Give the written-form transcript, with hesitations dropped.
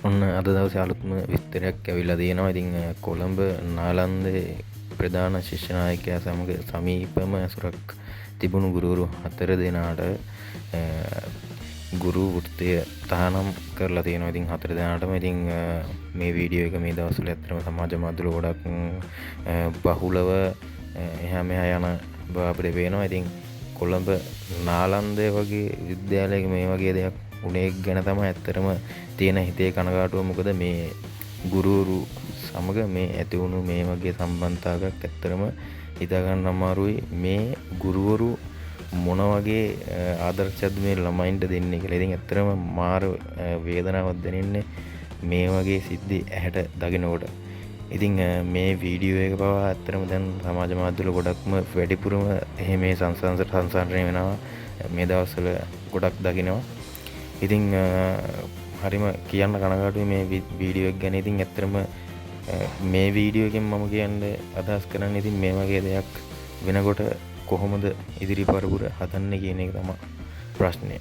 ඔන්න අද දවසේ අලුත්ම විස්තරයක් ඇවිල්ලා තියෙනවා. ඉතින් කොළඹ නාලන්දේ ප්‍රධාන ශිෂ්‍ය නායකයා සමග සමීපම ඇසුරක් තිබුණු ගුරුවරු 4 දෙනාට ගුරු වෘත්තය තහනම් කරලා තියෙනවා. ඉතින් 4 දෙනාටම ඉතින් මේ වීඩියෝ එක මේ දවස්වල ඇත්තටම සමාජ මාධ්‍යවල ගොඩක් බහුලව එහා මෙහා යන බව අපිට පේනවා. ඉතින් කොළඹ නාලන්දේ වගේ විද්‍යාලයක මේ වගේ දෙයක් උනේ ගැන තමයි ඇත්තටම තියෙන හිතේ කනගාටුව. මොකද මේ ගුරුවරු සමග මේ ඇති වුණු මේ වගේ සම්බන්ධතාවයක් ඇත්තටම හිතා ගන්න අමාරුයි. මේ ගුරුවරු මොන වගේ ආදර්ශයක්ද මේ ළමයින්ට දෙන්නේ කියලා. ඉතින් ඇත්තටම මාර වේදනාවක් දැනෙන්නේ මේ වගේ සිද්ධි ඇහැට දකිනකොට. ඉතින් මේ වීඩියෝ එක පවා ඇත්තටම දැන් සමාජ මාධ්‍යවල ගොඩක්ම වැඩිපුරම එහෙම මේ සංසන්දනය වෙනවා. මේ දවස්වල ගොඩක් දකිනවා. ඉතින් හරිම කියන්න කනගාටුයි මේ වීඩියෝ එක ගැන. ඉතින් ඇත්තටම මේ වීඩියෝ එකෙන් මම කියන්න අදහස් කරන්නේ ඉතින් මේ වගේ දෙයක් වෙනකොට කොහොමද ඉදිරි පරපුර හදන්නේ කියන එක තමයි ප්‍රශ්නේ.